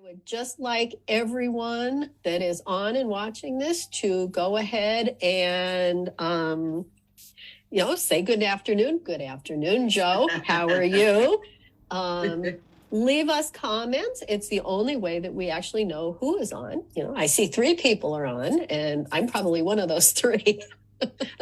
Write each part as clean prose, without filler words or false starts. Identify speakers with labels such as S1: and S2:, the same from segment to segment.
S1: I would just like everyone that is on and watching this to go ahead and, say good afternoon. Good afternoon, Joe. How are you? Leave us comments. It's the only way that we actually know who is on. I see 3 people are on, and I'm probably one of those 3.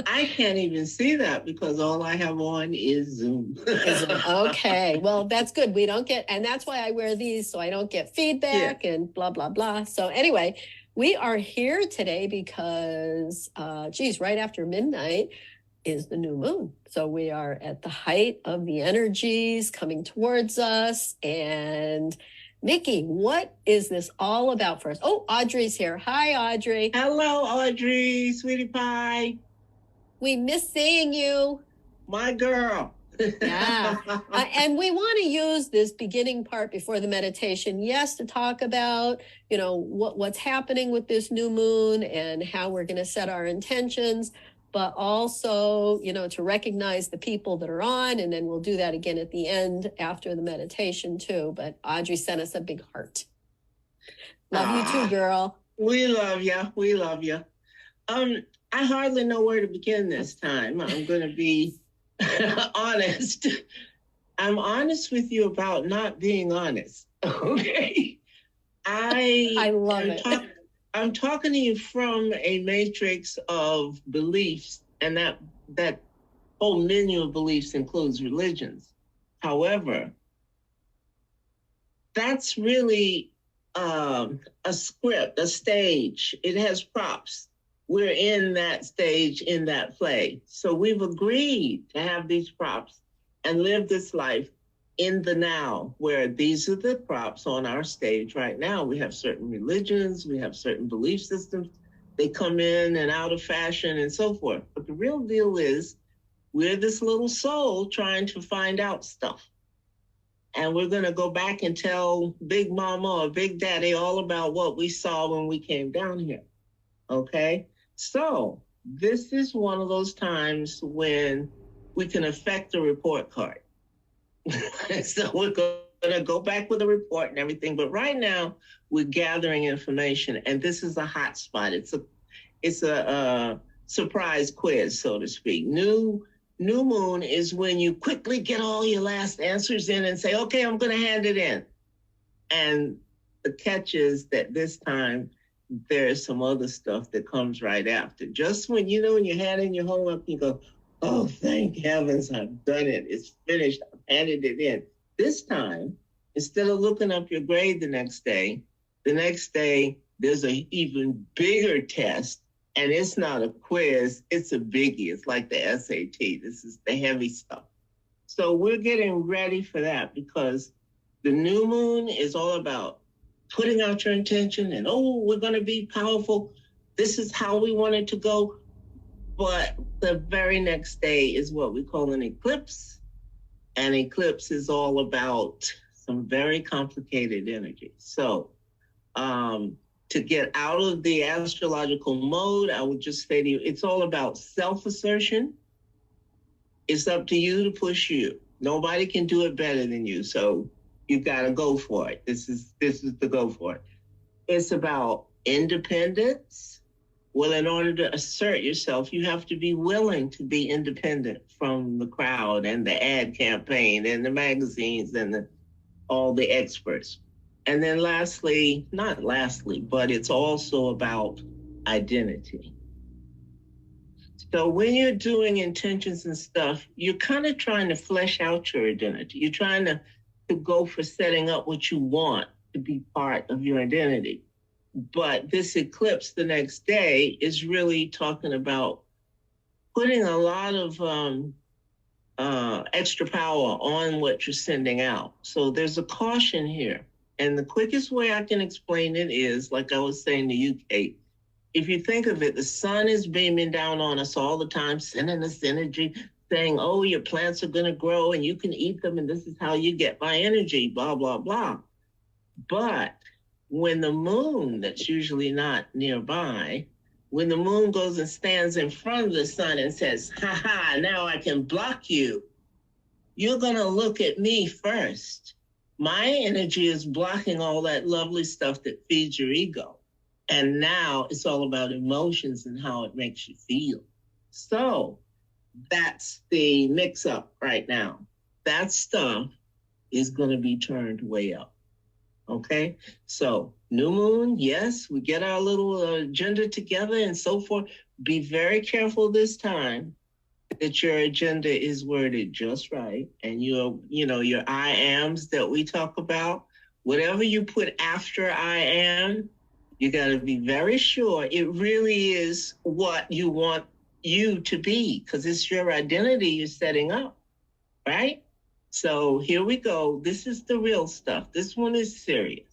S2: I can't even see that because all I have on is Zoom.
S1: Okay, well, that's good. We don't get, and that's why I wear these, so I don't get feedback and blah, blah, blah. So anyway, we are here today because, right after midnight is the new moon. So we are at the height of the energies coming towards us. And Nikki, what is this all about for us? Oh, Audrey's here. Hi, Audrey.
S2: Hello, Audrey, sweetie pie.
S1: We miss seeing you.
S2: My girl.
S1: Yeah. And we want to use this beginning part before the meditation, yes, to talk about, what's happening with this new moon and how we're going to set our intentions, but also, to recognize the people that are on. And then we'll do that again at the end after the meditation too. But Audrey sent us a big heart. Love you too, girl.
S2: We love you. We love you. I hardly know where to begin this time. I'm going to be honest. I'm honest with you about not being honest. Okay.
S1: I love it.
S2: I'm talking to you from a matrix of beliefs, and that whole menu of beliefs includes religions. However, that's really a script, a stage. It has props. We're in that stage, in that play. So we've agreed to have these props and live this life in the now, where these are the props on our stage right now. We have certain religions, we have certain belief systems. They come in and out of fashion and so forth. But the real deal is we're this little soul trying to find out stuff. And we're going to go back and tell Big Mama or Big Daddy all about what we saw when we came down here. Okay? So this is one of those times when we can affect a report card. So we're going to go back with a report and everything. But right now we're gathering information, and this is a hot spot. It's a surprise quiz, so to speak. New moon is when you quickly get all your last answers in and say, okay, I'm going to hand it in. And the catch is that this time there's some other stuff that comes right after. Just when when you hand in your homework, you go, oh, thank heavens, I've done it. It's finished. I've handed it in. This time, instead of looking up your grade the next day there's an even bigger test, and it's not a quiz. It's a biggie. It's like the SAT. This is the heavy stuff. So we're getting ready for that because the new moon is all about putting out your intention and, we're going to be powerful. This is how we want it to go. But the very next day is what we call an eclipse. An eclipse is all about some very complicated energy. So to get out of the astrological mode, I would just say to you, it's all about self-assertion. It's up to you to push you. Nobody can do it better than you. So you got to go for it. This is the go for it. It's about independence. Well, in order to assert yourself, you have to be willing to be independent from the crowd and the ad campaign and the magazines and all the experts. And then not lastly, but it's also about identity. So when you're doing intentions and stuff, you're kind of trying to flesh out your identity. You're trying to go for setting up what you want to be part of your identity. But this eclipse the next day is really talking about putting a lot of extra power on what you're sending out. So there's a caution here. And the quickest way I can explain it is, like I was saying to you, Kate, if you think of it, the sun is beaming down on us all the time, sending us energy, saying, your plants are going to grow and you can eat them and this is how you get my energy, blah, blah, blah. But when the moon, that's usually not nearby, when the moon goes and stands in front of the sun and says, now I can block you, you're going to look at me first My energy is blocking all that lovely stuff that feeds your ego. And now it's all about emotions and how it makes you feel. So that's the mix up right now. That stuff is going to be turned way up. Okay. So new moon, yes, we get our little agenda together and so forth. Be very careful this time that your agenda is worded just right. And your I ams that we talk about, whatever you put after I am, you got to be very sure it really is what you want you to be, because it's your identity you're setting up, right? So here we go. This is the real stuff. This one is serious.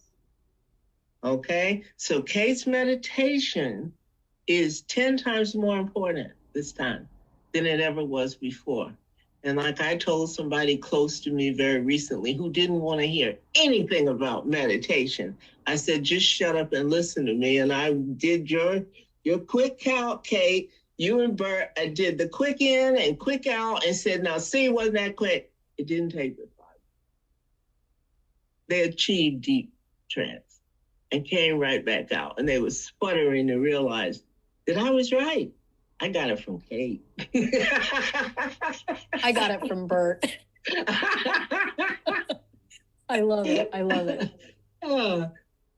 S2: Okay? So Kate's meditation is 10 times more important this time than it ever was before. And like I told somebody close to me very recently who didn't want to hear anything about meditation, I said, just shut up and listen to me. And I did your quick count, Kate. You and Bert, I did the quick in and quick out and said, now see, wasn't that quick? It didn't take but 5. They achieved deep trance and came right back out. And they were sputtering to realize that I was right. I got it from Kate.
S1: I got it from Bert. I love it. I love it.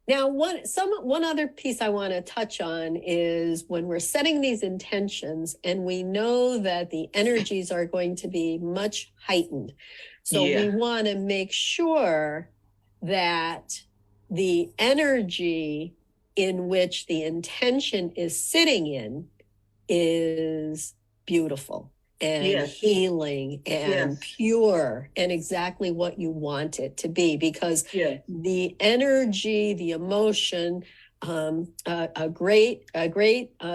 S1: Now, one other piece I want to touch on is when we're setting these intentions and we know that the energies are going to be much heightened. So we want to make sure that the energy in which the intention is sitting in is beautiful and healing and pure and exactly what you want it to be, because the energy, the emotion, a great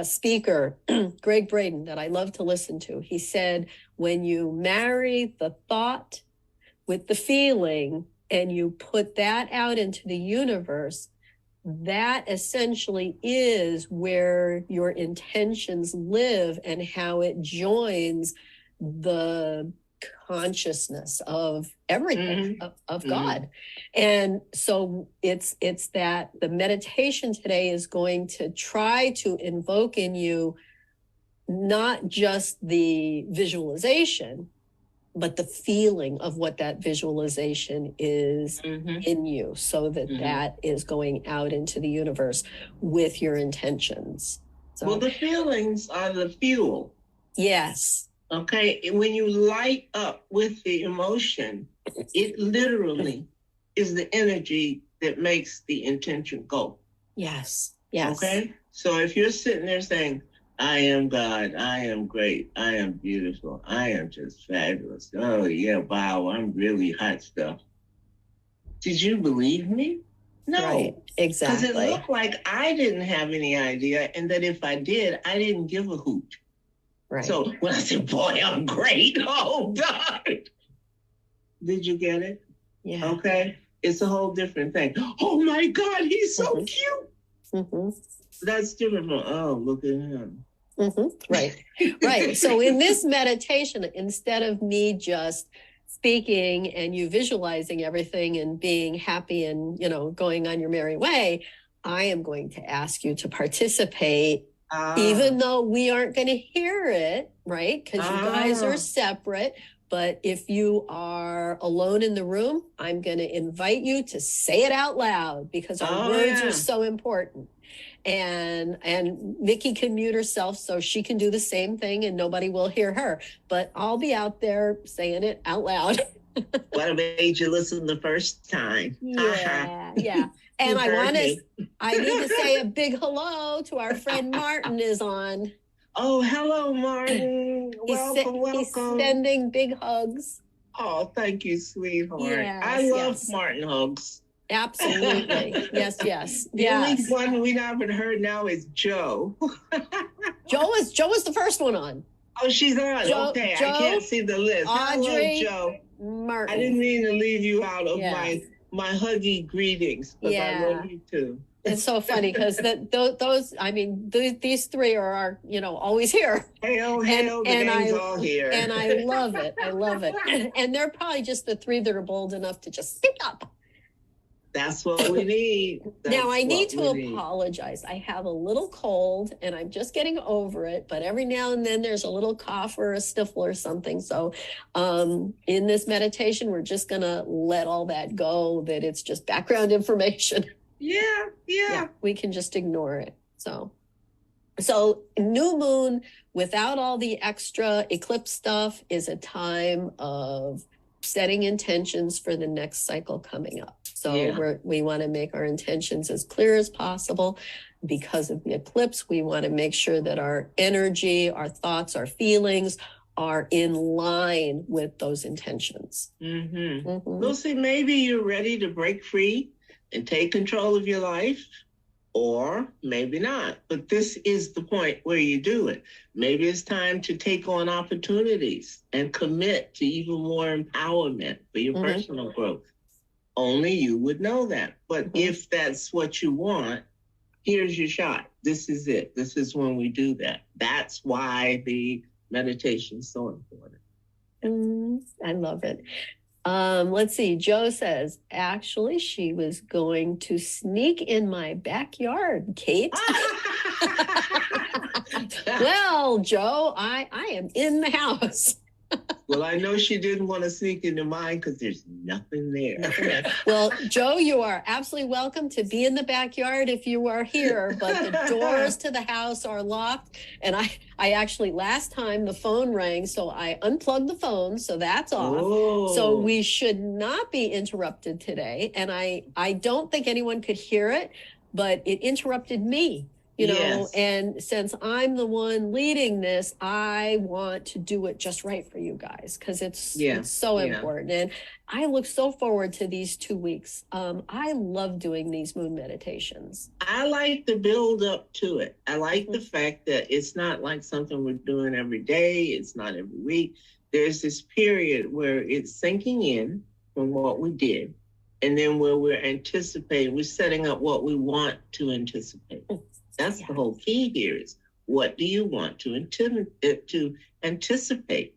S1: speaker, Greg Braden, that I love to listen to, he said, when you marry the thought with the feeling and you put that out into the universe, that essentially is where your intentions live and how it joins the consciousness of everything, of God. And so it's that the meditation today is going to try to invoke in you not just the visualization, but the feeling of what that visualization is in you, so that that is going out into the universe with your intentions. So,
S2: well, the feelings are the fuel.
S1: Yes.
S2: Okay. When you light up with the emotion, it literally is the energy that makes the intention go.
S1: Yes. Yes.
S2: Okay. So if you're sitting there saying, I am God, I am great, I am beautiful, I am just fabulous. Oh yeah, wow, I'm really hot stuff. Did you believe me? No.
S1: Right, exactly.
S2: Because it looked like I didn't have any idea, and that if I did, I didn't give a hoot.
S1: Right.
S2: So when I said, boy, I'm great, oh God. Did you get it?
S1: Yeah.
S2: Okay. It's a whole different thing. Oh my God, he's so cute. That's different from, oh, look at him.
S1: Right. Right. So in this meditation, instead of me just speaking and you visualizing everything and being happy and, going on your merry way, I am going to ask you to participate, even though we aren't going to hear it, right? Because you guys are separate. But if you are alone in the room, I'm going to invite you to say it out loud, because our words are so important. And Nikki can mute herself so she can do the same thing and nobody will hear her. But I'll be out there saying it out loud.
S2: What made you listen the first time?
S1: Yeah. And I need to say a big hello to our friend Martin is on.
S2: Oh, hello, Martin. Welcome.
S1: He's sending big hugs.
S2: Oh, thank you, sweetheart.
S1: Yes,
S2: I love Martin hugs.
S1: Absolutely. Yes.
S2: The only one we haven't heard now is Joe.
S1: Joe was the first one on.
S2: Oh, she's on.
S1: Joe,
S2: okay, I can't see the list.
S1: Audrey,
S2: hello, Joe.
S1: Martin.
S2: I didn't mean to leave you out of my huggy greetings, but I love you too.
S1: It's so funny because these three are our, always here.
S2: Hail, the gang's all here.
S1: And I love it. And they're probably just the three that are bold enough to just speak up
S2: That's what we need.
S1: Now, I need to
S2: what we need.
S1: apologize. I have a little cold and I'm just getting over it, but every now and then there's a little cough or a sniffle or something. So in this meditation, we're just going to let all that go, that it's just background information.
S2: Yeah.
S1: We can just ignore it. So new moon without all the extra eclipse stuff is a time of setting intentions for the next cycle coming up. So we want to make our intentions as clear as possible. Because of the eclipse, we want to make sure that our energy, our thoughts, our feelings are in line with those intentions.
S2: Lucy, maybe you're ready to break free and take control of your life, or maybe not. But this is the point where you do it. Maybe it's time to take on opportunities and commit to even more empowerment for your personal growth. Only you would know that. But if that's what you want, here's your shot. This is it. This is when we do that. That's why the meditation is so important.
S1: I love it. Let's see. Joe says, actually, she was going to sneak in my backyard, Kate. Well, Joe, I am in the house.
S2: Well, I know she didn't want to sneak into mine because there's nothing there.
S1: Well, Joe, you are absolutely welcome to be in the backyard if you are here, but the doors to the house are locked. And I actually, last time the phone rang, so I unplugged the phone, so that's off.
S2: Oh.
S1: So we should not be interrupted today. And I don't think anyone could hear it, but it interrupted me. You know, and since I'm the one leading this, I want to do it just right for you guys because it's so important. And I look so forward to these 2 weeks. I love doing these moon meditations.
S2: I like the build up to it. I like the fact that it's not like something we're doing every day. It's not every week. There's this period where it's sinking in from what we did. And then where we're anticipating, we're setting up what we want to anticipate. That's the whole key here is what do you want to anticipate?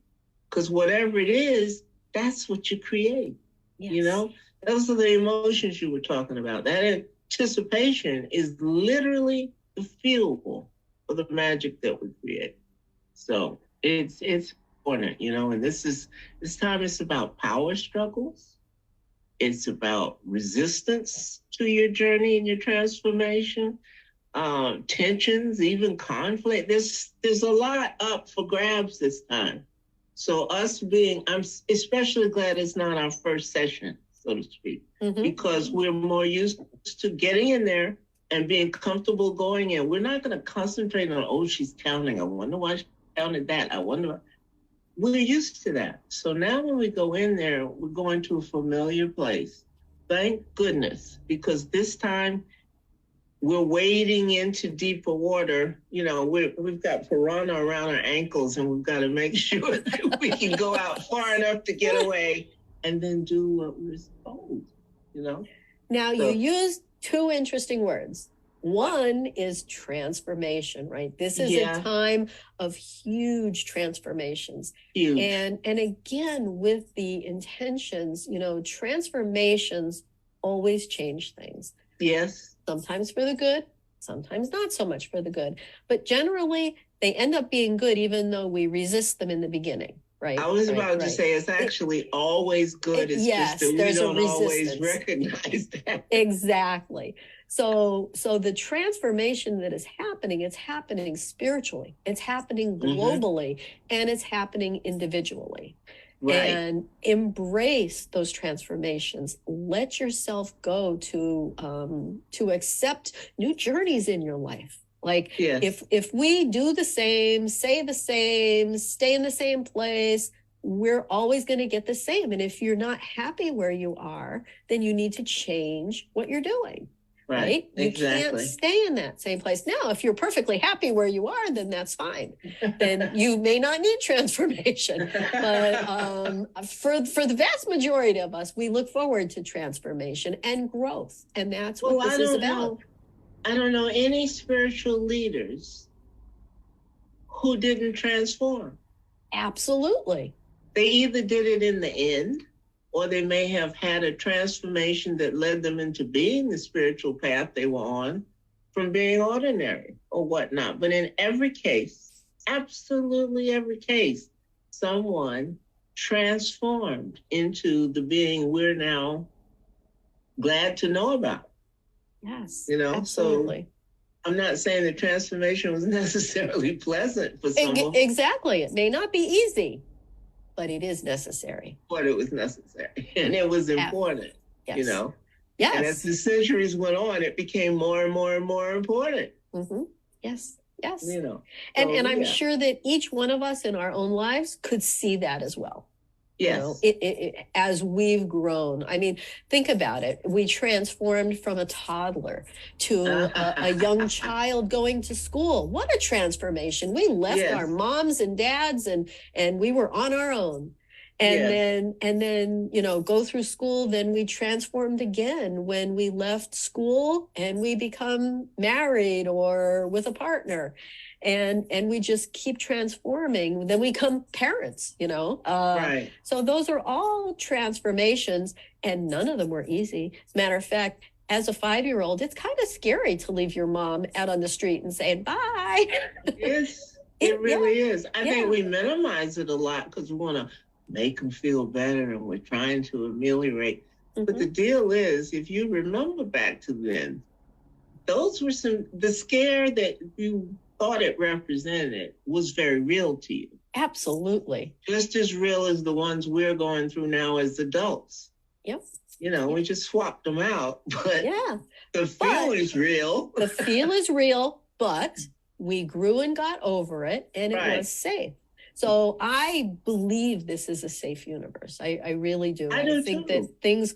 S2: Because whatever it is, that's what you create. You know, those are the emotions you were talking about. That anticipation is literally the fuel for the magic that we create. So it's important, you know, and this time it's about power struggles. It's about resistance to your journey and your transformation. Tensions, even conflict. There's a lot up for grabs this time. So I'm especially glad it's not our first session, so to speak, because we're more used to getting in there and being comfortable going in. We're not going to concentrate on, oh, she's counting. I wonder why she counted that. We're used to that. So now when we go in there, we're going to a familiar place. Thank goodness, because this time, we're wading into deeper water. You know, we've got piranha around our ankles and we've got to make sure that we can go out far enough to get away and then do what we're supposed, you know?
S1: Now, you used two interesting words. One is transformation, right? This is a time of huge transformations.
S2: Huge.
S1: And again, with the intentions, you know, transformations always change things.
S2: Yes.
S1: Sometimes for the good, sometimes not so much for the good. But generally, they end up being good, even though we resist them in the beginning, right?
S2: I was about to say it's actually always good. It's just that we don't always recognize that.
S1: Exactly. So the transformation that is happening, it's happening spiritually, it's happening globally, and it's happening individually. Right. And embrace those transformations. Let yourself go to accept new journeys in your life. Like if we do the same, say the same, stay in the same place, we're always going to get the same. And if you're not happy where you are, then you need to change what you're doing. Right? You can't stay in that same place. Now, if you're perfectly happy where you are, then that's fine. Then you may not need transformation. But for the vast majority of us, we look forward to transformation and growth. And that's what this is about.
S2: I don't know any spiritual leaders who didn't transform.
S1: Absolutely.
S2: They either did it in the end or they may have had a transformation that led them into being the spiritual path they were on from being ordinary or whatnot. But in every case, absolutely every case, someone transformed into the being we're now glad to know about.
S1: Yes,
S2: You know,
S1: absolutely.
S2: So I'm not saying the transformation was necessarily pleasant for someone.
S1: Exactly. It may not be easy, but it is necessary.
S2: But it was necessary and it was important,
S1: yes.
S2: You know.
S1: Yes.
S2: And as the centuries went on, it became more and more and more important.
S1: Mm-hmm. Yes. Yes.
S2: You know.
S1: And I'm sure that each one of us in our own lives could see that as well.
S2: Yes.
S1: You know, as we've grown. I mean, think about it. We transformed from a toddler to a young child going to school. What a transformation. We left our moms and dads and we were on our own. And then, you know, go through school. Then we transformed again when we left school and we become married or with a partner. And we just keep transforming. Then we become parents, you know.
S2: Right.
S1: So those are all transformations, and none of them were easy. As a matter of fact, as a 5-year-old, it's kind of scary to leave your mom out on the street and saying bye.
S2: Yes, it really is. I think we minimize it a lot because we want to make them feel better, and we're trying to ameliorate. Mm-hmm. But the deal is, if you remember back to then, those were the scare that you thought it represented was very real to you.
S1: Absolutely.
S2: Just as real as the ones we're going through now as adults.
S1: Yep.
S2: You know, we just swapped them out, but the feel is real.
S1: The feel is real, but we grew and got over it, and it was safe. So I believe this is a safe universe. I really do.
S2: I do
S1: think
S2: too.
S1: that things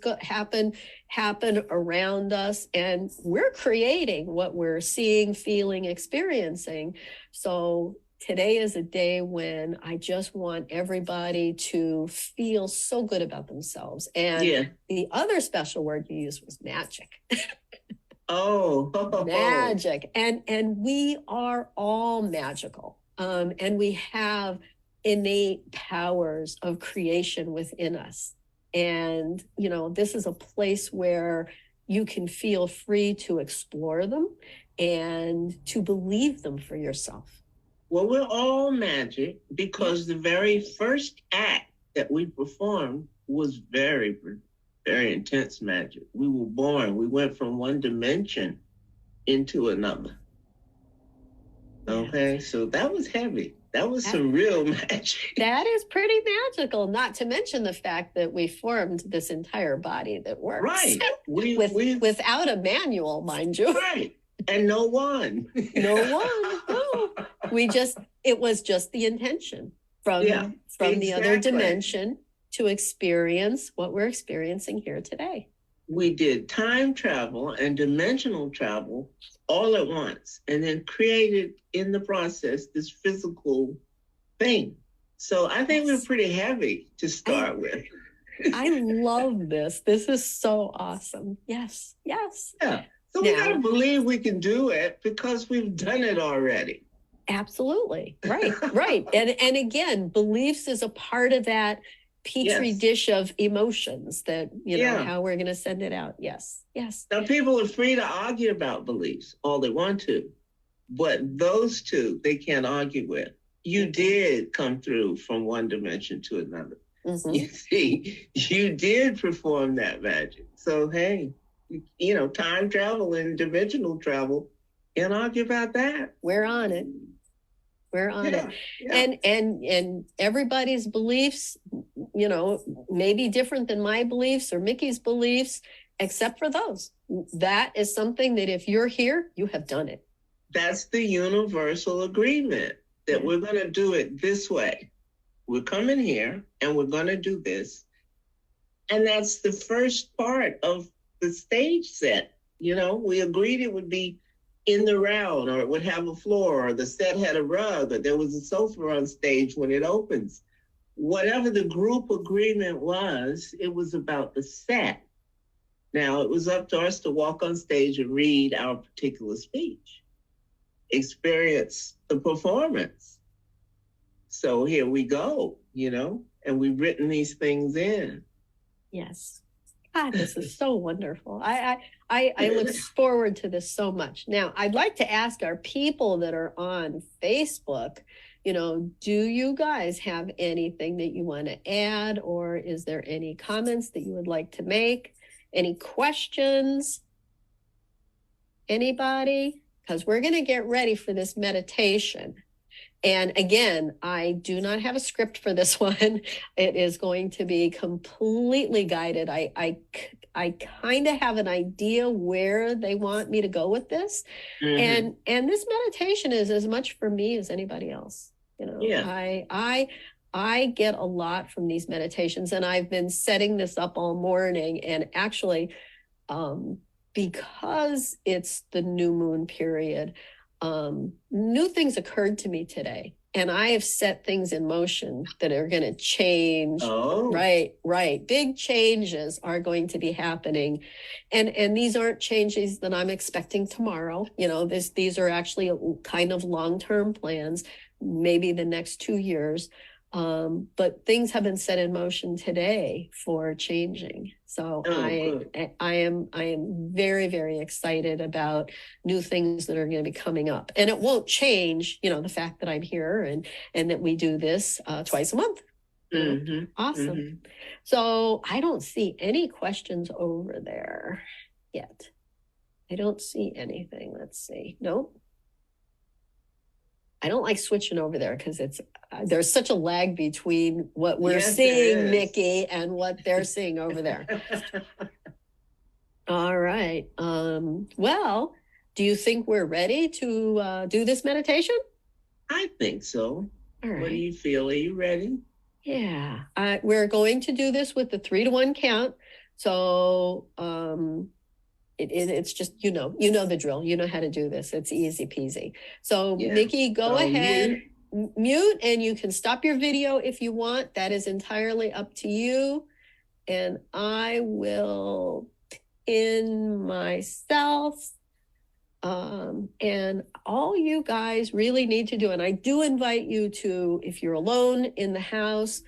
S1: happen around us, and we're creating what we're seeing, feeling, experiencing. So today is a day when I just want everybody to feel so good about themselves. And the other special word you used was magic. Magic. And we are all magical. And we have innate powers of creation within us. And, you know, this is a place where you can feel free to explore them and to believe them for yourself.
S2: Well, we're all magic because the very first act that we performed was very, very intense magic. We were born. We went from one dimension into another. Okay, so that was heavy. That was some real magic.
S1: That is pretty magical, not to mention the fact that we formed this entire body that works.
S2: Right.
S1: Without a manual, mind you.
S2: Right. And no one.
S1: No. It was just the intention from the other dimension to experience what we're experiencing here today.
S2: We did time travel and dimensional travel all at once, and then created in the process this physical thing. So I think we're pretty heavy to start with.
S1: I love this. This is so awesome. Yes.
S2: Yeah. So we gotta believe we can do it because we've done it already.
S1: Absolutely. Right. And again, beliefs is a part of that petri dish of emotions that, you know, how we're going to send it out. Yes.
S2: Now, people are free to argue about beliefs all they want to, but those two, they can't argue with. You did come through from one dimension to another. Mm-hmm. You see, you did perform that magic. So, hey, you know, time travel and dimensional travel, can't argue about that.
S1: We're on it. And everybody's beliefs, you know, may be different than my beliefs or Mickey's beliefs, except for those. That is something that if you're here, you have done it.
S2: That's the universal agreement that we're going to do it this way. We're coming here and we're going to do this. And that's the first part of the stage set. You know, we agreed it would be in the round, or it would have a floor, or the set had a rug, or there was a sofa on stage when it opens. Whatever the group agreement was, it was about the set. Now, it was up to us to walk on stage and read our particular speech, experience the performance. So here we go, you know, and we've written these things in.
S1: Yes. God, this is so wonderful. I look forward to this so much. Now, I'd like to ask our people that are on Facebook, do you guys have anything that you want to add, or is there any comments that you would like to make? Any questions? Anybody? Because we're going to get ready for this meditation. And again, I do not have a script for this one. It is going to be completely guided. I kind of have an idea where they want me to go with this. Mm-hmm. And this meditation is as much for me as anybody else.
S2: Yeah.
S1: I get a lot from these meditations, and I've been setting this up all morning. And actually, because it's the new moon period, new things occurred to me today, and I have set things in motion that are going to change.
S2: Oh.
S1: Right. Big changes are going to be happening. And these aren't changes that I'm expecting tomorrow. These are actually kind of long-term plans, maybe the next 2 years. But things have been set in motion today for changing. So I am very, very excited about new things that are going to be coming up. And it won't change, the fact that I'm here and that we do this twice a month.
S2: Mm-hmm.
S1: Awesome.
S2: Mm-hmm.
S1: So I don't see any questions over there yet. I don't see anything. Let's see. Nope. I don't like switching over there because there's such a lag between what we're seeing, Nikki, and what they're seeing over there. All right. Well, do you think we're ready to do this meditation?
S2: I think so.
S1: All right.
S2: What do you feel? Are you ready?
S1: Yeah. We're going to do this with the 3-to-1 count. So it's just, you know the drill. You know how to do this. It's easy peasy. So yeah. Nikki, go ahead, mute, and you can stop your video if you want. That is entirely up to you. And I will pin myself. And all you guys really need to do, and I do invite you to, if you're alone in the house,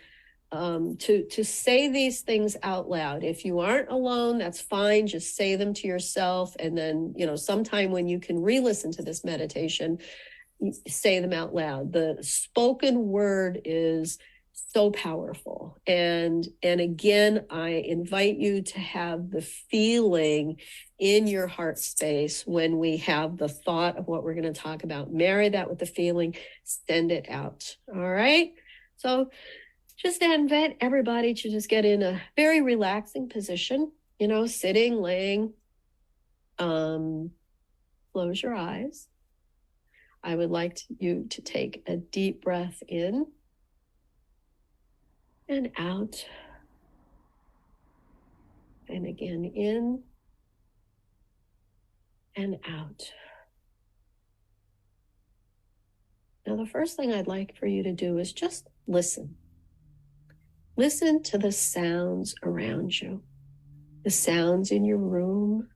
S1: to say these things out loud. If you aren't alone, that's fine. Just say them to yourself. And then, sometime when you can re-listen to this meditation, say them out loud. The spoken word is so powerful. And again, I invite you to have the feeling in your heart space when we have the thought of what we're going to talk about. Marry that with the feeling, send it out. All right. So just invite everybody to just get in a very relaxing position, sitting, laying. Close your eyes. I would like you to take a deep breath in and out. And again, in and out. Now, the first thing I'd like for you to do is just listen. Listen to the sounds around you, the sounds in your room,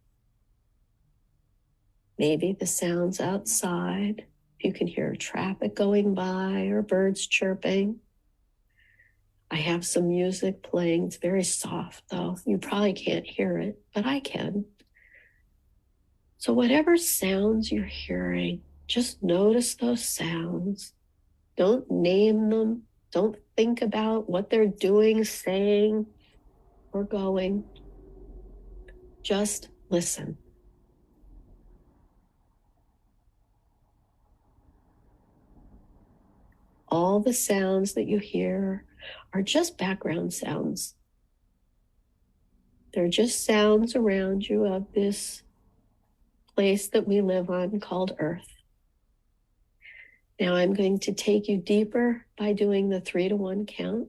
S1: maybe the sounds outside. You can hear traffic going by or birds chirping. I have some music playing. It's very soft, though. You probably can't hear it, but I can. So whatever sounds you're hearing, just notice those sounds. Don't name them. Don't think about what they're doing, saying, or going. Just listen. All the sounds that you hear are just background sounds. They're just sounds around you of this place that we live on called Earth. Now I'm going to take you deeper by doing the 3-to-1 count.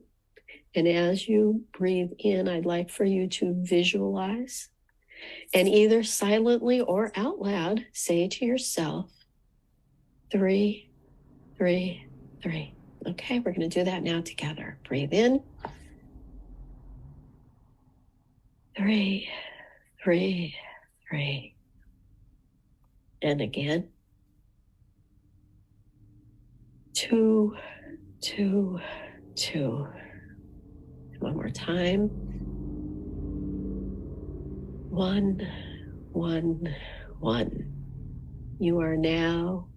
S1: And as you breathe in, I'd like for you to visualize and either silently or out loud say to yourself, 3, 3, 3. Okay, we're going to do that now together. Breathe in. 3, 3, 3. And again. 2, 2, 2. One more time. 1, 1, 1. You are now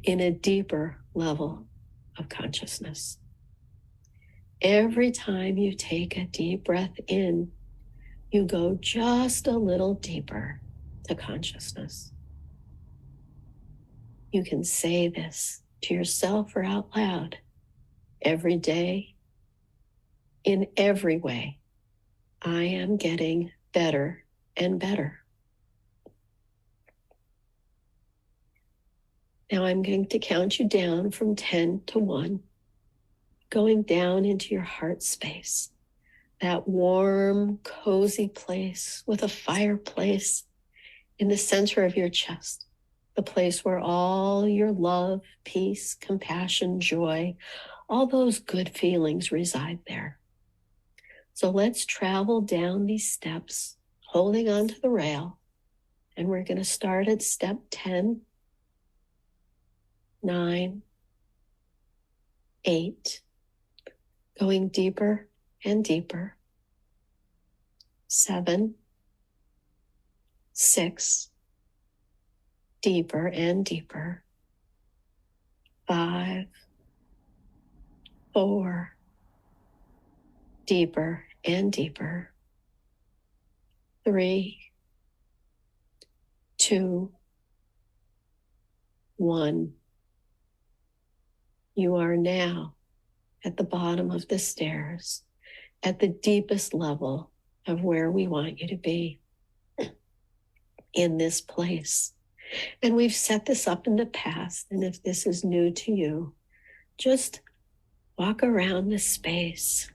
S1: in a deeper level of consciousness. Every time you take a deep breath in, you go just a little deeper to consciousness. You can say this to yourself or out loud every day. In every way, I am getting better and better. Now I'm going to count you down from 10 to 1, going down into your heart space, that warm, cozy place with a fireplace in the center of your chest, the place where all your love, peace, compassion, joy, all those good feelings reside there. So let's travel down these steps, holding onto the rail, and we're going to start at step 10, 9, 8, going deeper and deeper, 7, 6, deeper and deeper, 5, 4, deeper and deeper, 3, 2, 1. You are now at the bottom of the stairs, at the deepest level of where we want you to be, in this place. And we've set this up in the past, and if this is new to you, just walk around this space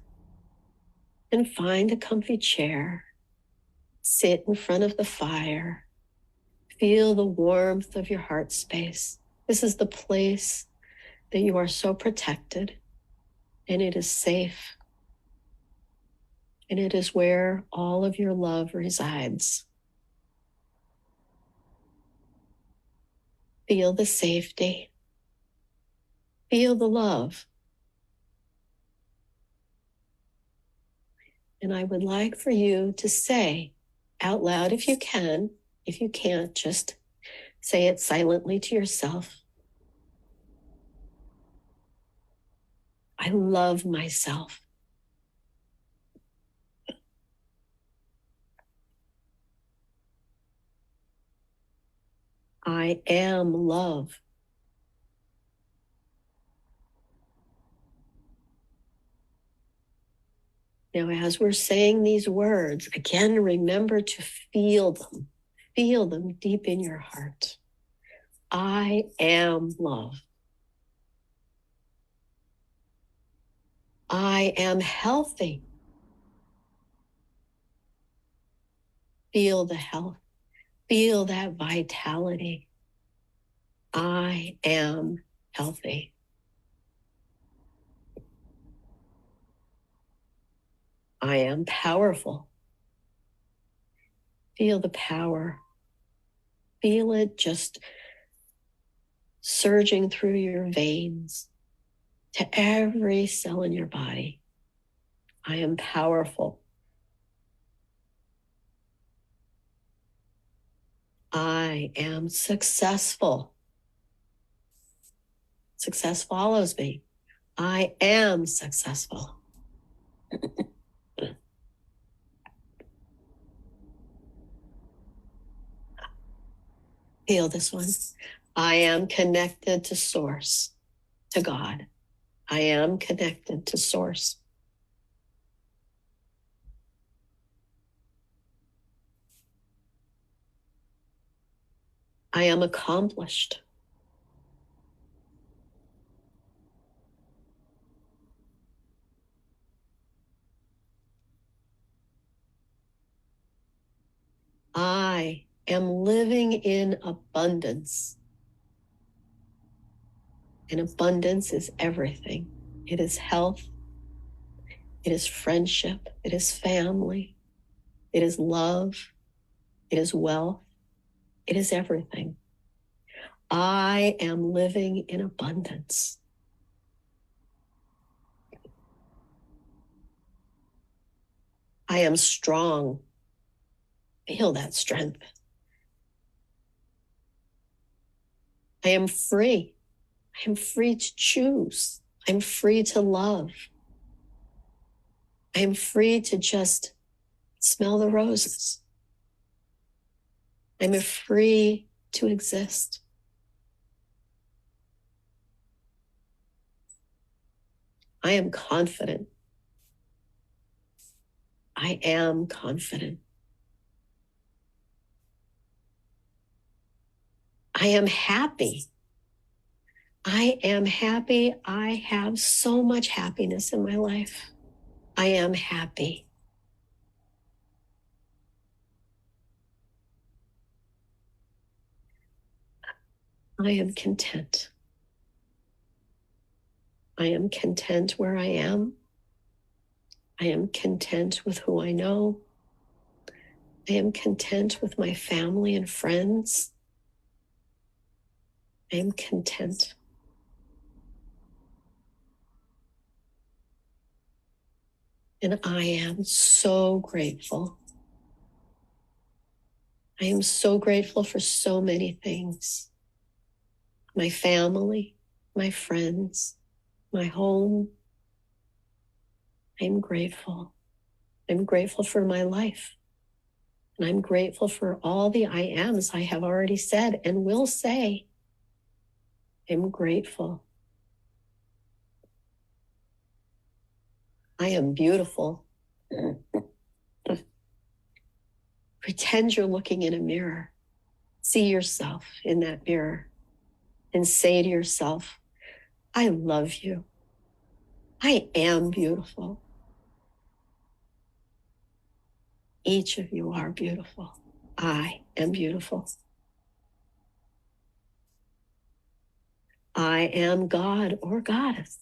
S1: and find a comfy chair, sit in front of the fire, feel the warmth of your heart space. This is the place that you are so protected, and it is safe, and it is where all of your love resides. Feel the safety, feel the love. And I would like for you to say out loud, if you can. If you can't, just say it silently to yourself. I love myself. I am love. Now, as we're saying these words, again, remember to feel them. Feel them deep in your heart. I am love. I am healthy. Feel the health. Feel that vitality. I am healthy. I am powerful. Feel the power. Feel it just surging through your veins to every cell in your body. I am powerful. I am successful. Success follows me. I am successful. Feel this one. I am connected to Source, to God. I am connected to Source. I am accomplished. I am living in abundance. And abundance is everything. It is health. It is friendship. It is family. It is love. It is wealth. It is everything. I am living in abundance. I am strong. Feel that strength. I am free. I am free to choose. I'm free to love. I am free to just smell the roses. I'm free to exist. I am confident. I am confident. I am happy. I am happy. I have so much happiness in my life. I am happy. I am content. I am content where I am. I am content with who I know. I am content with my family and friends. I am content. And I am so grateful. I am so grateful for so many things. My family, my friends, my home. I'm grateful. I'm grateful for my life. And I'm grateful for all the I ams I have already said and will say. I'm grateful. I am beautiful. Pretend you're looking in a mirror. See yourself in that mirror and say to yourself, I love you. I am beautiful. Each of you are beautiful. I am beautiful. I am God or goddess.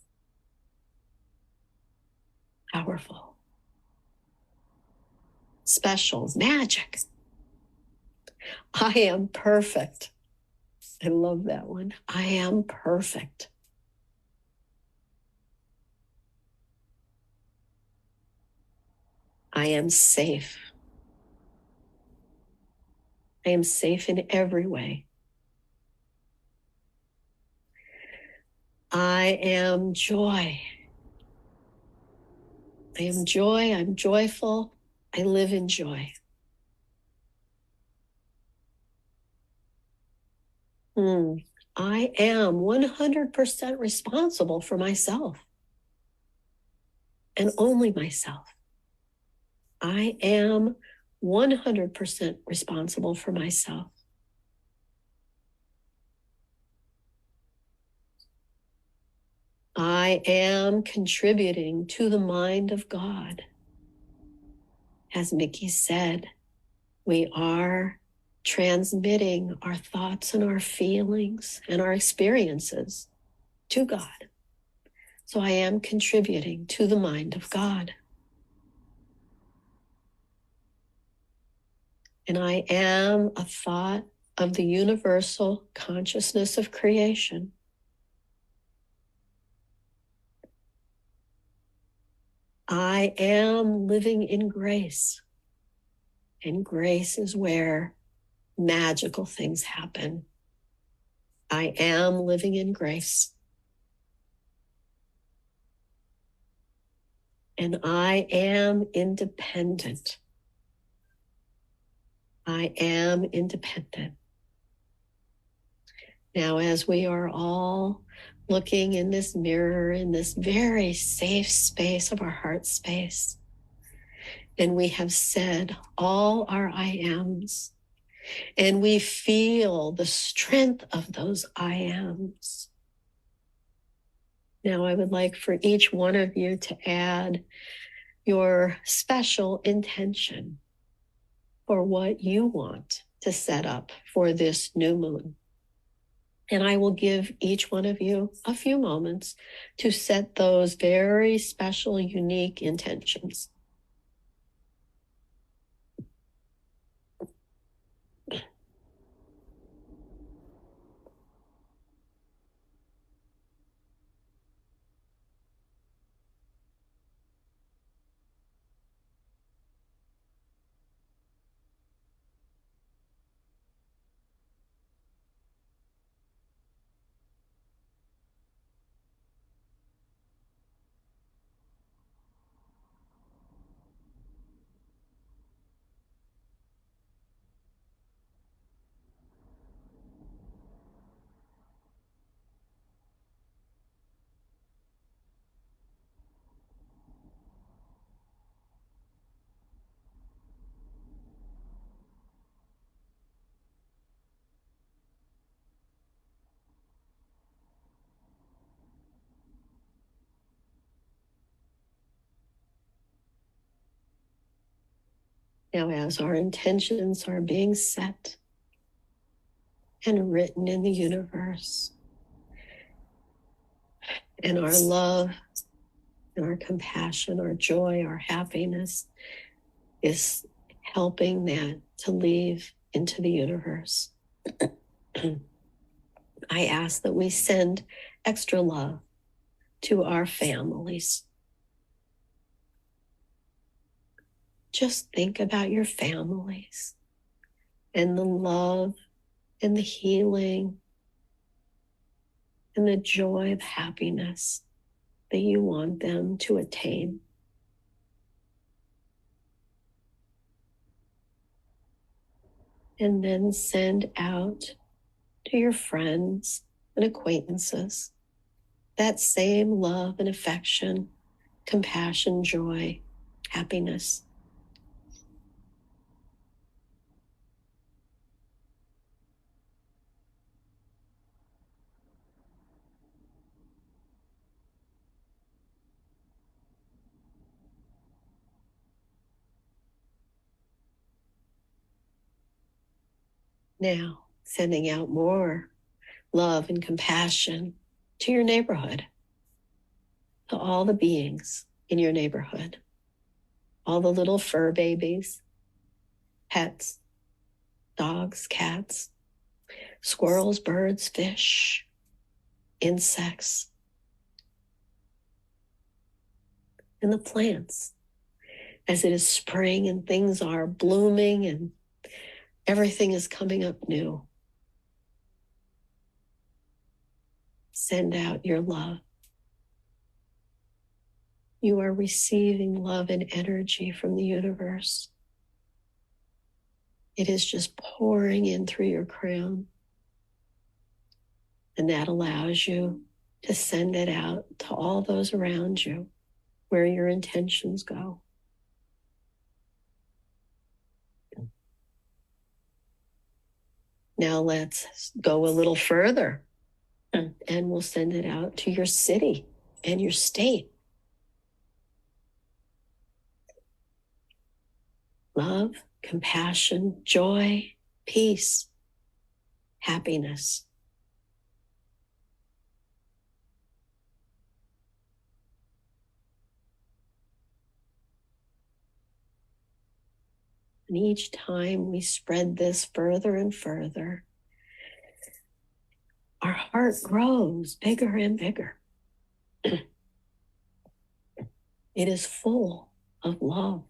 S1: Powerful. Special. Magic. I am perfect. I love that one. I am perfect. I am safe. I am safe in every way. I am joy. I am joy. I'm joyful. I live in joy. I am 100% responsible for myself and only myself. I am 100% responsible for myself. I am contributing to the mind of God. As Mickey said, we are transmitting our thoughts and our feelings and our experiences to God. So I am contributing to the mind of God. And I am a thought of the universal consciousness of creation. I am living in grace. And grace is where magical things happen. I am living in grace. And I am independent. I am independent. Now, as we are all looking in this mirror, in this very safe space of our heart space, and we have said all our I ams, and we feel the strength of those I ams. Now, I would like for each one of you to add your special intention for what you want to set up for this new moon. And I will give each one of you a few moments to set those very special, unique intentions. Now, as our intentions are being set and written in the universe, and our love and our compassion, our joy, our happiness is helping that to leave into the universe. I ask that we send extra love to our families. Just think about your families and the love and the healing and the joy of happiness that you want them to attain. And then send out to your friends and acquaintances that same love and affection, compassion, joy, happiness. Now, sending out more love and compassion to your neighborhood, to all the beings in your neighborhood, all the little fur babies, pets, dogs, cats, squirrels, birds, fish, insects, and the plants. As it is spring and things are blooming and everything is coming up new, send out your love. You are receiving love and energy from the universe. It is just pouring in through your crown. And that allows you to send it out to all those around you where your intentions go. Now let's go a little further and we'll send it out to your city and your state. Love, compassion, joy, peace, happiness. And each time we spread this further and further, our heart grows bigger and bigger. It is full of love.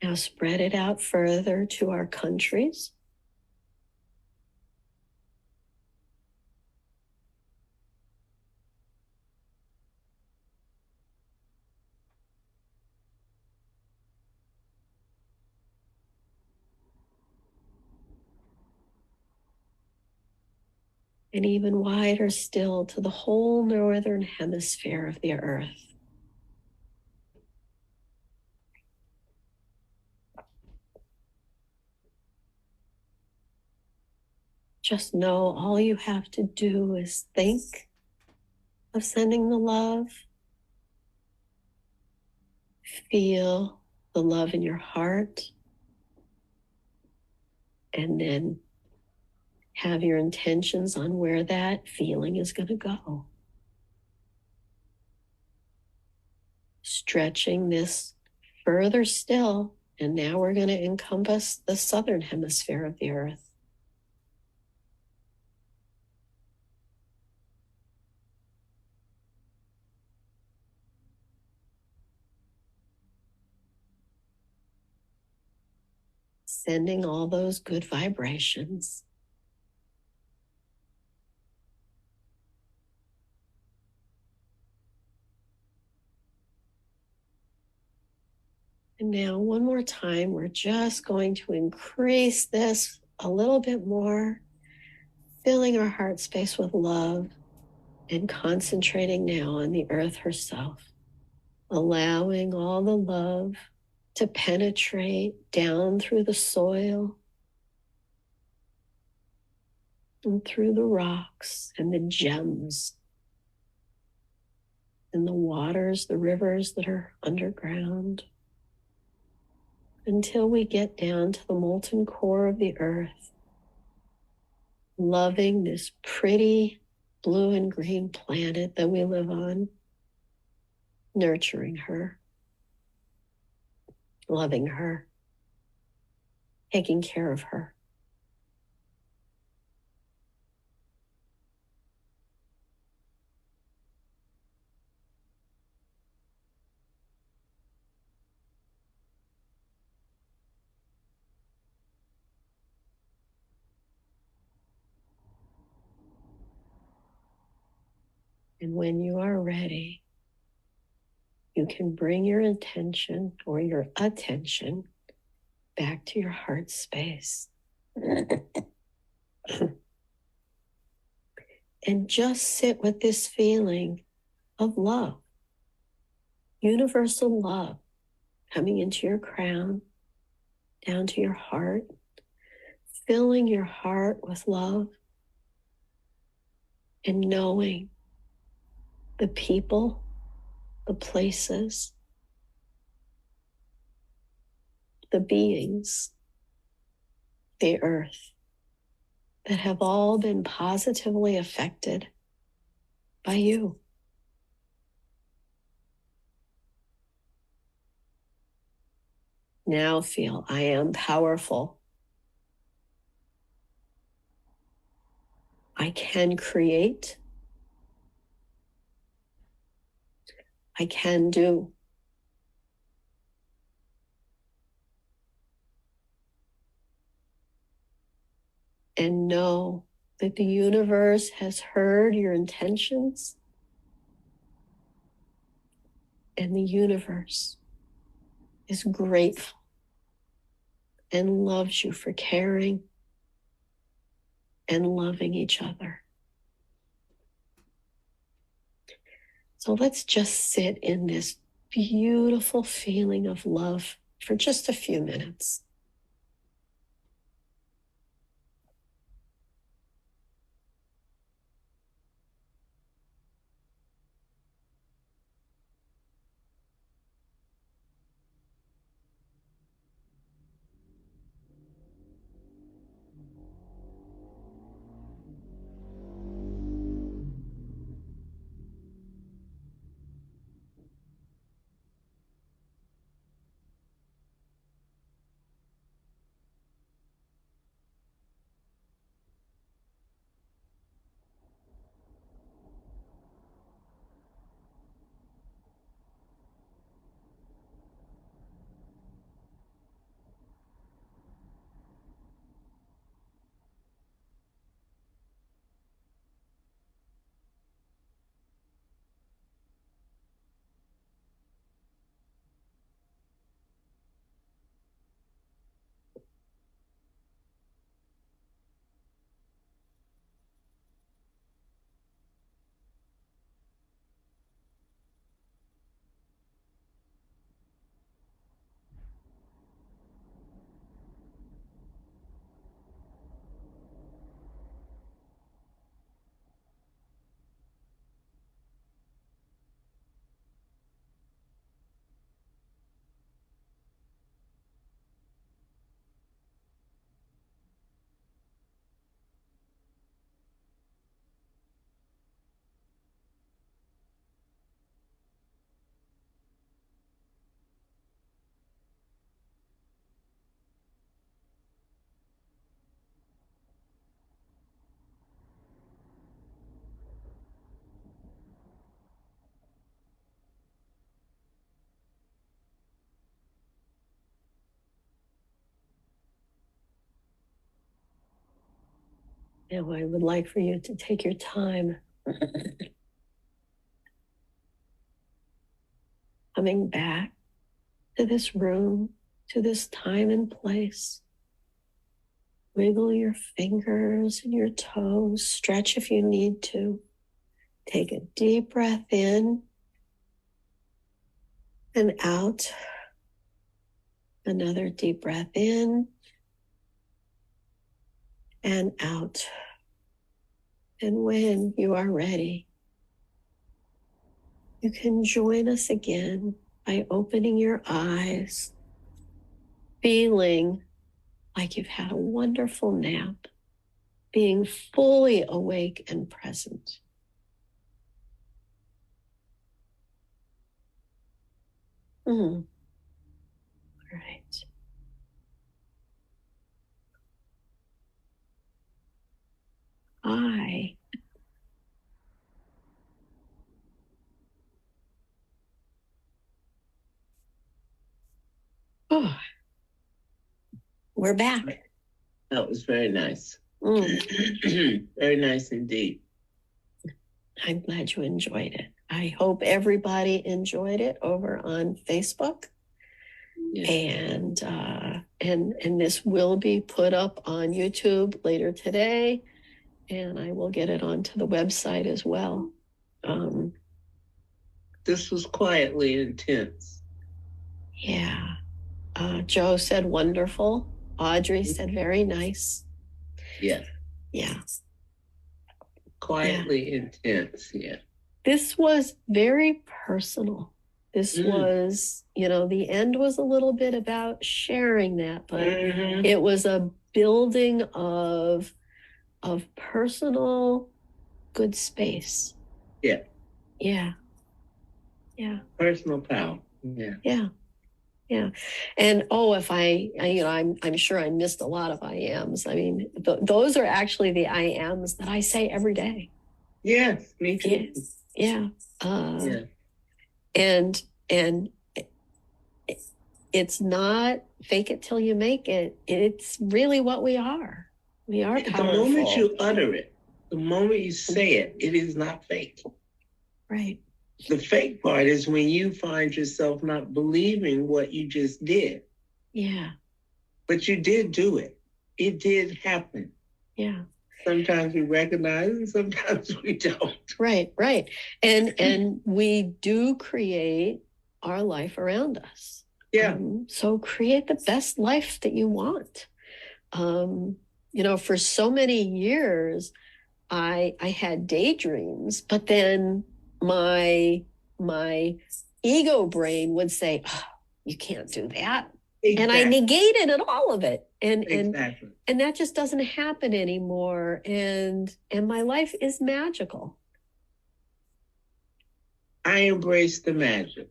S1: Now spread it out further to our countries. And even wider still to the whole northern hemisphere of the earth. Just know all you have to do is think of sending the love, feel the love in your heart, and then have your intentions on where that feeling is going to go. Stretching this further still, and now we're going to encompass the southern hemisphere of the earth. Sending all those good vibrations. And now one more time, we're just going to increase this a little bit more, filling our heart space with love and concentrating now on the earth herself, allowing all the love to penetrate down through the soil and through the rocks and the gems. in the waters, the rivers that are underground, until we get down to the molten core of the earth, loving this pretty blue and green planet that we live on, nurturing her, loving her, taking care of her. And when you are ready, you can bring your intention or your attention back to your heart space. And just sit with this feeling of love, universal love, coming into your crown, down to your heart, filling your heart with love, and knowing the people, the places, the beings, the earth, that have all been positively affected by you. Now feel, I am powerful. I can create. I can do. And know that the universe has heard your intentions, and the universe is grateful and loves you for caring and loving each other. So let's just sit in this beautiful feeling of love for just a few minutes. Now I would like for you to take your time coming back to this room, to this time and place. Wiggle your fingers and your toes, stretch if you need to. Take a deep breath in and out. Another deep breath in and out. And when you are ready, You can join us again by opening your eyes, feeling like you've had a wonderful nap, being fully awake and present. All right. Oh, we're back.
S2: That was very nice.
S1: Mm.
S2: Very nice indeed.
S1: I'm glad you enjoyed it. I hope everybody enjoyed it over on Facebook. Yeah. And this will be put up on YouTube later today, and I will get it onto the website as well.
S2: This was quietly intense.
S1: Yeah. Joe said wonderful. Audrey said very nice.
S2: Yeah.
S1: Yeah.
S2: Quietly intense. Yeah.
S1: This was very personal. This was, the end was a little bit about sharing that, but it was a building of personal good space.
S2: Yeah.
S1: Yeah. Yeah.
S2: Personal power. Yeah.
S1: Yeah. Yeah. And if I'm sure I missed a lot of I ams. I mean, those are actually the I ams that I say every day.
S2: Yes, me too.
S1: Yeah.
S2: Yeah.
S1: And it's not fake it till you make it. It's really what we are. We are powerful.
S2: The moment you utter it, the moment you say it, it is not fake.
S1: Right.
S2: The fake part is when you find yourself not believing what you just did.
S1: Yeah.
S2: But you did do it. It did happen.
S1: Yeah.
S2: Sometimes we recognize and sometimes we don't.
S1: Right. And we do create our life around us.
S2: Yeah.
S1: So create the best life that you want. For so many years, I had daydreams, but then my ego brain would say, oh, you can't do that. Exactly. And I negated all of it. And that just doesn't happen anymore. And my life is magical.
S2: I embrace the magic.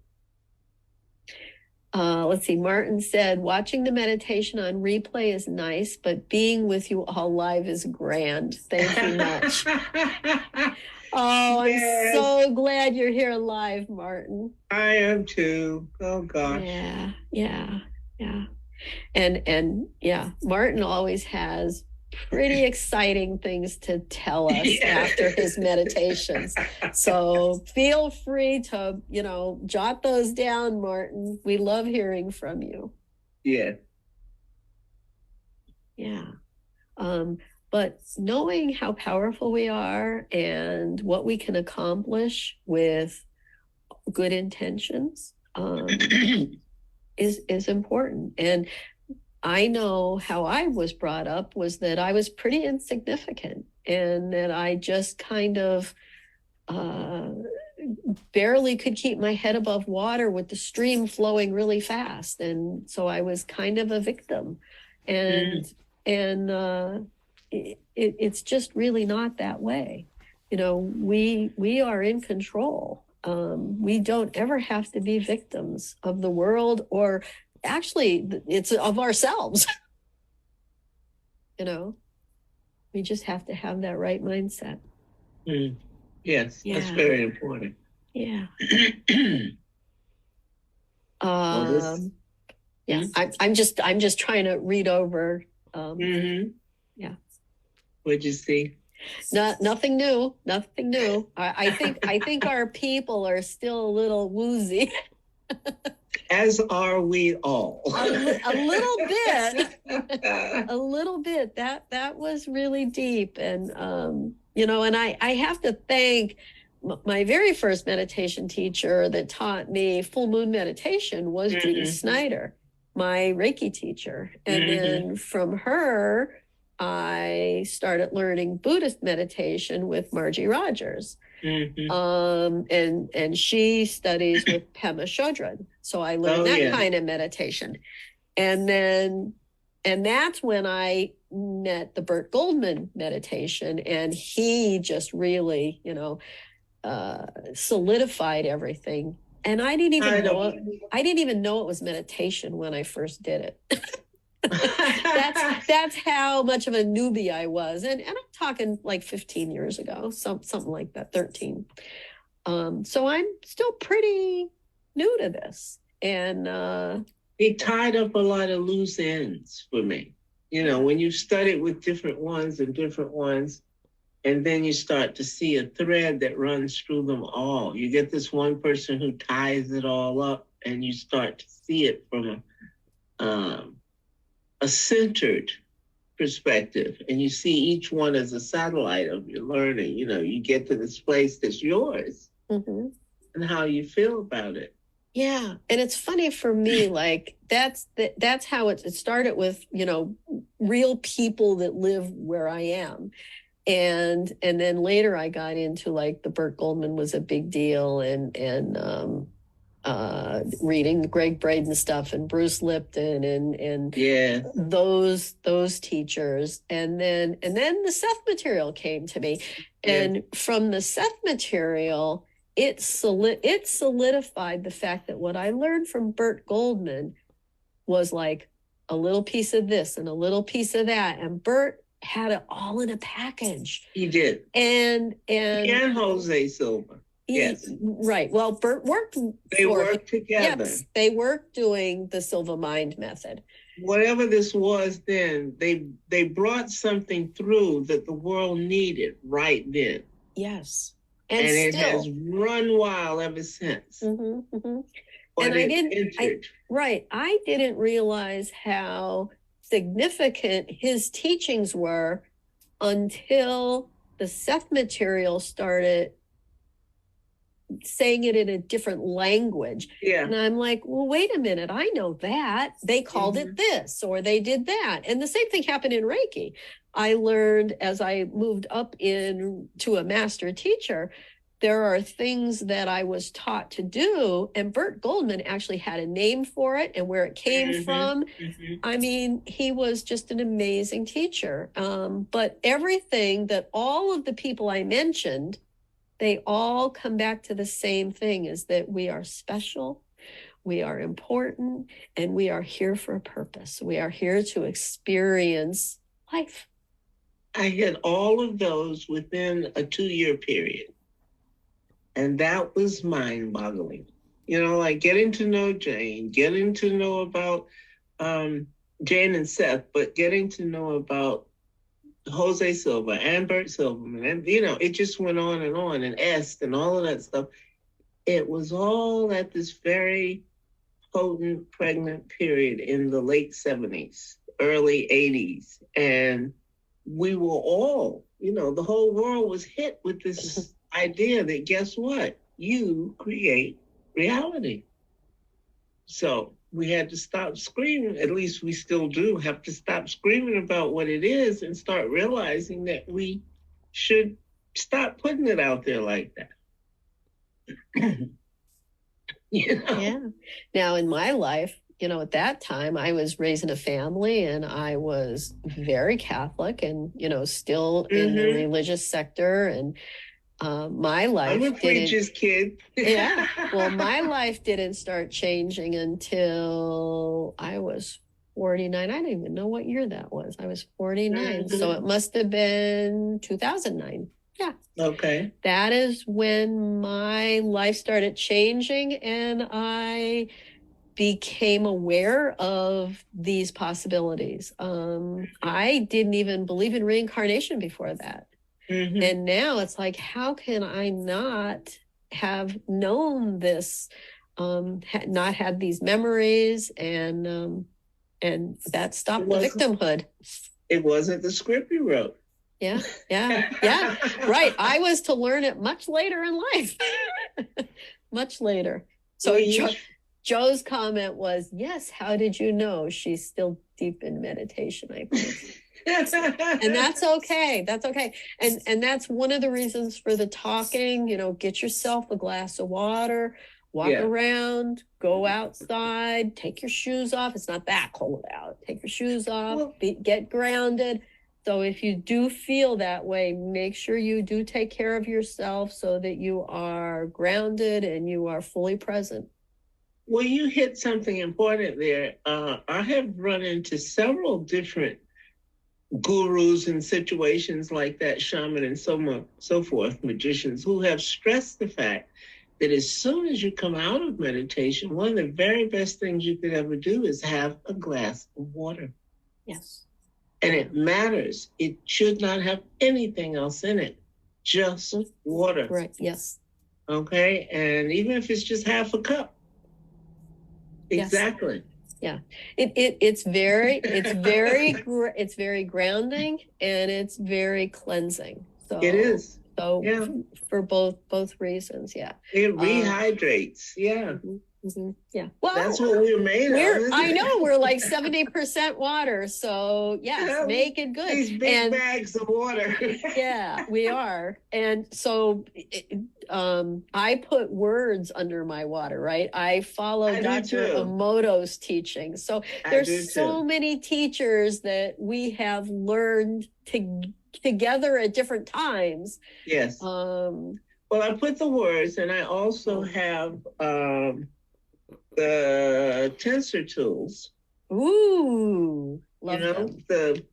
S1: Let's see. Martin said, watching the meditation on replay is nice, but being with you all live is grand. Thank you much. Oh, yes. I'm so glad you're here live, Martin.
S2: I am too. Oh gosh.
S1: Yeah. And Martin always has pretty exciting things to tell us after his meditations. So feel free to, jot those down, Martin. We love hearing from you.
S2: Yeah.
S1: Yeah. But knowing how powerful we are and what we can accomplish with good intentions is important. And I know how I was brought up was that I was pretty insignificant and that I just kind of barely could keep my head above water with the stream flowing really fast. And so I was kind of a victim. And it's just really not that way. We are in control. We don't ever have to be victims of the world, or actually it's of ourselves. We just have to have that right mindset.
S2: Yes, that's very important.
S1: Yeah. I'm just trying to read over. Yeah.
S2: What'd you see?
S1: Nothing new. I think our people are still a little woozy.
S2: As are we all.
S1: A little bit. That was really deep. And, and I have to thank my very first meditation teacher that taught me full moon meditation was Judy Snyder, my Reiki teacher. And then from her, I started learning Buddhist meditation with Margie Rogers. And she studies with Pema Chodron. So I learned that kind of meditation. And that's when I met the Burt Goldman meditation, and he just really, solidified everything. And I didn't even know it was meditation when I first did it. That's how much of a newbie I was. And I'm talking like 15 years ago, something like that, 13. So I'm still pretty new to this. And
S2: it tied up a lot of loose ends for me. When you study with different ones, and then you start to see a thread that runs through them all. You get this one person who ties it all up, and you start to see it from a centered perspective, and you see each one as a satellite of your learning. You get to this place that's yours, and how you feel about it.
S1: Yeah. And it's funny for me, like that's how it started with, real people that live where I am. And then later I got into like the Burt Goldman was a big deal, and reading Greg Braden stuff and Bruce Lipton and those teachers. And then the Seth material came to me. And from the Seth material, it solidified the fact that what I learned from Burt Goldman was like a little piece of this and a little piece of that. And Burt had it all in a package.
S2: He did.
S1: And
S2: Jose Silva. Yes.
S1: Right. Well, Burt worked.
S2: They worked together.
S1: Yes, they worked doing the Silva Mind method.
S2: Whatever this was then, they brought something through that the world needed right then.
S1: Yes.
S2: And it has run wild ever since.
S1: And I didn't realize how significant his teachings were until the Seth material started saying it in a different language.
S2: Yeah.
S1: And I'm like, well, wait a minute. I know that. They called it this, or they did that. And the same thing happened in Reiki. I learned as I moved up into a master teacher, there are things that I was taught to do. And Burt Goldman actually had a name for it and where it came from. I mean, he was just an amazing teacher. But everything that all of the people I mentioned, they all come back to the same thing, is that we are special, we are important, and we are here for a purpose. We are here to experience life.
S2: I had all of those within a 2-year period. And that was mind-boggling. Like getting to know Jane, getting to know about Jane and Seth, but getting to know about Jose Silva and Burt Silverman, and it just went on, and Est and all of that stuff. It was all at this very potent, pregnant period in the late 70s, early 80s. And we were all, the whole world was hit with this idea that, guess what? You create reality. So we had to stop screaming. At least we still do have to stop screaming about what it is and start realizing that we should stop putting it out there like that.
S1: Yeah. Now in my life, at that time I was raised in a family, and I was very Catholic and, still in the religious sector. And my life.
S2: I'm a preacher's kid.
S1: Yeah. Well, my life didn't start changing until I was 49. I don't even know what year that was. I was 49. So it must have been 2009. Yeah.
S2: Okay.
S1: That is when my life started changing, and I became aware of these possibilities. I didn't even believe in reincarnation before that. And now it's like, how can I not have known this, not had these memories, and that stopped the victimhood.
S2: It wasn't the script you wrote.
S1: Yeah. Right. I was to learn it much later in life. Much later. So Joe's comment was, yes, how did you know? She's still deep in meditation, I think. And that's okay. That's okay. And that's one of the reasons for the talking, get yourself a glass of water, walk
S2: Yeah.
S1: around, go outside, take your shoes off. It's not that cold out. Take your shoes off,
S2: Well-
S1: get grounded. So if you do feel that way, make sure you do take care of yourself so that you are grounded and you are fully present.
S2: Well, you hit something important there. I have run into several different gurus in situations like that, shaman and so forth, magicians, who have stressed the fact that as soon as you come out of meditation, one of the very best things you could ever do is have a glass of water.
S1: Yes.
S2: And it matters. It should not have anything else in it, just water.
S1: Right. Yes.
S2: Okay. And even if it's just half a cup.
S1: Yes.
S2: Exactly.
S1: Yeah. It's very it's very grounding and it's very cleansing. So
S2: It is.
S1: So
S2: Yeah.
S1: for both reasons. Yeah.
S2: It rehydrates. Yeah.
S1: Mm-hmm. Yeah. Well,
S2: that's what we're made of. Isn't
S1: I
S2: it?
S1: know we're like 70% water. So yes,
S2: Yeah,
S1: make it good.
S2: These big bags of water.
S1: Yeah, we are. And so I put words under my water, right? I follow
S2: I do
S1: Dr.
S2: too.
S1: Emoto's teaching. So
S2: I do
S1: there's so
S2: too.
S1: many teachers that we have learned together at different times.
S2: Yes. Well, I put the words, and I also have the tensor tools.
S1: Ooh, love them.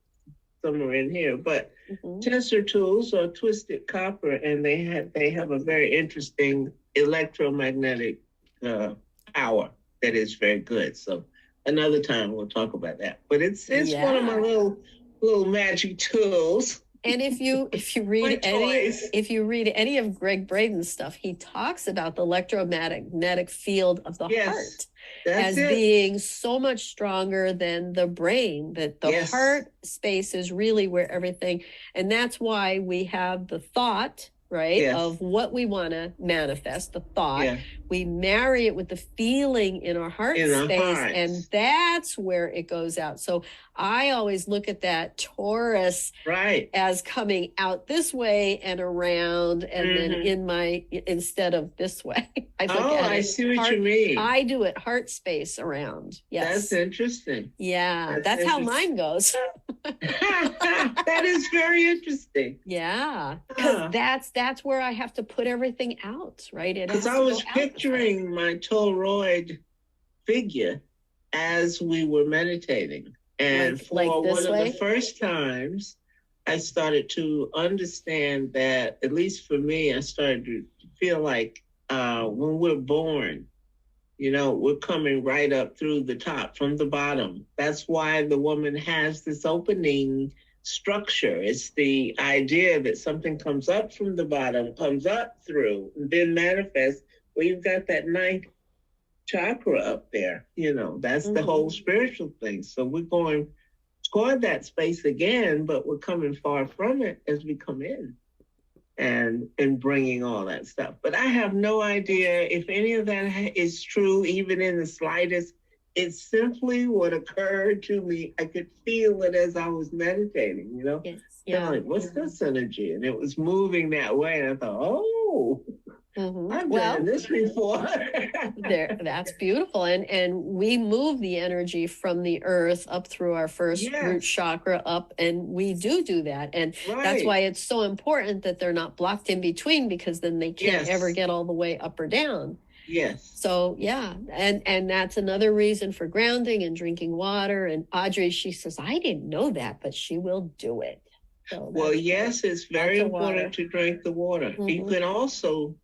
S2: Some are in here, but
S1: Mhm.
S2: tensor tools are twisted copper, and they have a very interesting electromagnetic power that is very good. So another time we'll talk about that. But it's one of my little magic tools.
S1: And if you read any of Greg Braden's stuff, he talks about the electromagnetic field of the heart as being so much stronger than the brain, that the heart space is really where everything, and that's why we have the thought, right, of what we want to manifest, the thought. We marry it with the feeling in our heart space, and that's where it goes out. So I always look at that Taurus as coming out this way and around, and then instead of this way. I
S2: see what you mean.
S1: I do it heart space around. Yes.
S2: That's interesting.
S1: Yeah, that's how mine goes.
S2: That is very interesting.
S1: Yeah, because that's where I have to put everything out, right?
S2: Because I was picturing my Toroid figure as we were meditating. And for one of the first times, I started to understand that, at least for me, I started to feel like when we're born, we're coming right up through the top from the bottom. That's why the woman has this opening structure. It's the idea that something comes up from the bottom, comes up through, and then manifests. Well, you've got that ninth chakra up there. That's the whole spiritual thing. So we're going toward that space again, but we're coming far from it as we come in and bringing all that stuff. But I have no idea if any of that is true, even in the slightest. It's simply what occurred to me. I could feel it as I was meditating,
S1: Yes. Yeah.
S2: Like, what's this energy? And it was moving that way. And I thought, oh, I've done this before.
S1: That's beautiful. And we move the energy from the earth up through our first root chakra up. And we do that. And that's why it's so important that they're not blocked in between, because then they can't ever get all the way up or down.
S2: Yes.
S1: So and that's another reason for grounding and drinking water. And Audrey, she says, I didn't know that, but she will do it. So
S2: well, yes, it's very important to drink the water. You can also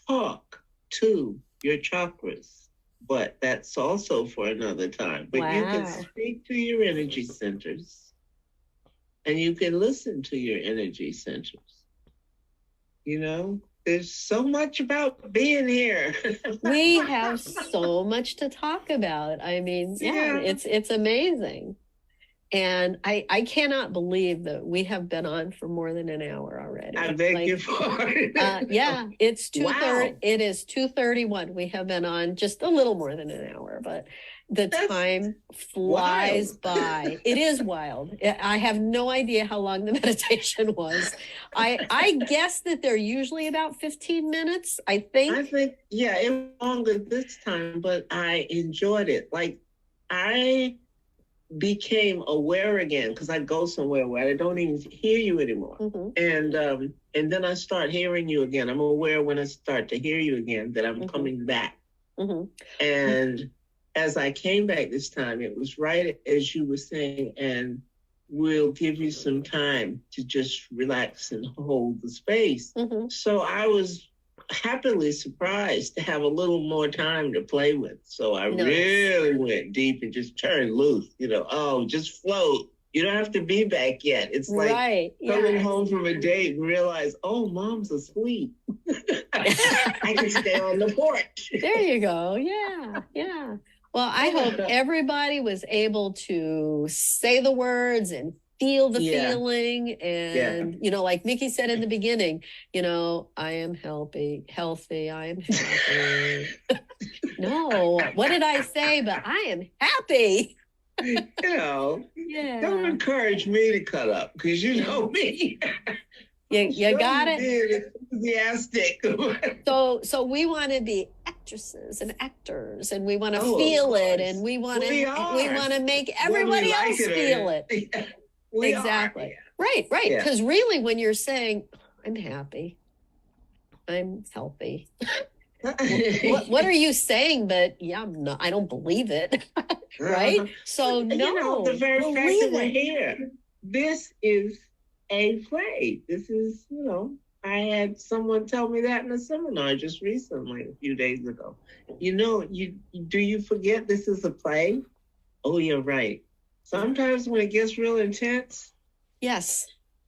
S2: talk to your chakras, but that's also for another time. But you can speak to your energy centers, and you can listen to your energy centers. There's so much about being here.
S1: We have so much to talk about. I mean, it's amazing. And I cannot believe that we have been on for more than an hour already. already.
S2: I beg your pardon.
S1: Yeah, it's 2:30.
S2: Wow.
S1: It is 2:31. We have been on just a little more than an hour, but the
S2: That's
S1: time flies
S2: wild.
S1: by. It is wild. I have no idea how long the meditation was. I guess that they're usually about 15 minutes, I
S2: I
S1: think.
S2: think, yeah, it was longer this time, but I enjoyed it. Like, I became aware again because I go somewhere where I don't even hear you anymore.
S1: Mhm.
S2: And then I start hearing you again. I'm aware when I start to hear you again that I'm
S1: Mhm.
S2: coming back.
S1: Mhm.
S2: And as I came back this time, it was right as you were saying, and we'll give you some time to just relax and hold the space.
S1: Mhm.
S2: So I was happily surprised to have a little more time to play with. So I
S1: Nice.
S2: really went deep and just turned loose, just float. You don't have to be back yet. It's like
S1: Right.
S2: coming
S1: Yeah.
S2: home from a date and realize, oh, mom's asleep. I can stay on the porch.
S1: There you go. Yeah. Yeah. Well, I hope everybody was able to say the words and feel the
S2: Yeah.
S1: feeling. And, like Nikki said in the beginning, I am healthy, I am happy. No, what did I say? But I am happy.
S2: Don't
S1: Yeah.
S2: encourage me to cut up because you know me.
S1: You got it.
S2: Being enthusiastic.
S1: So we want to be actresses and actors, and we want to
S2: Oh, of
S1: feel it,
S2: course.
S1: and we want
S2: We
S1: to
S2: are.
S1: make
S2: Whether we
S1: everybody
S2: like
S1: else
S2: it or
S1: feel
S2: not.
S1: it.
S2: We
S1: Exactly.
S2: are.
S1: Right.
S2: Yeah.
S1: Because really, when you're saying, I'm happy, I'm healthy, what are you saying? But yeah, I'm not, I don't believe it. Right? So no,
S2: the very fact that
S1: believe
S2: we're
S1: it.
S2: here. This is a play. This is, I had someone tell me that in a seminar just recently, a few days ago. Do you forget this is a play? Oh, you're right. Sometimes when it gets real intense.
S1: Yes.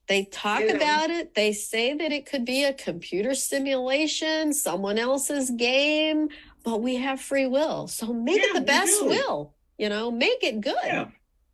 S1: They talk about it. They say that it could be a computer simulation, someone else's game, but we have free will. So make it the best will, make it good.
S2: Yeah.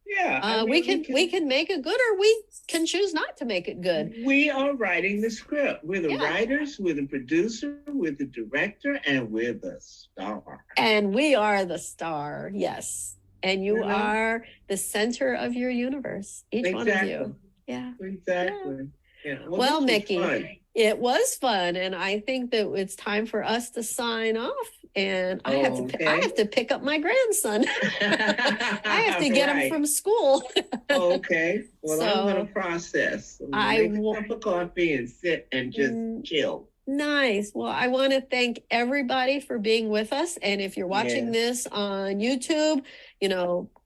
S2: Yeah.
S1: We can make it good, or we can choose not to make it good.
S2: We are writing the script. We're the writers, we're the producer, we're the director, and we're the star.
S1: And we are the star, yes. And you are the center of your universe, each one of you. Yeah.
S2: Exactly. Yeah.
S1: Well, Mickey, it was fun, and I think that it's time for us to sign off. And I have to pick up my grandson. I have to get him from school.
S2: Okay. Well, I'm going to process. Make a cup of coffee and sit and just chill.
S1: Nice. Well, I want to thank everybody for being with us. And if you're watching this on YouTube,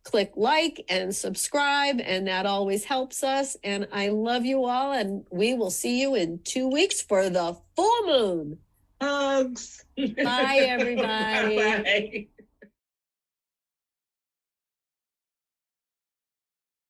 S1: click like and subscribe, and that always helps us. And I love you all, and we will see you in 2 weeks for the full moon.
S2: Hugs.
S1: Bye, everybody.
S2: Bye.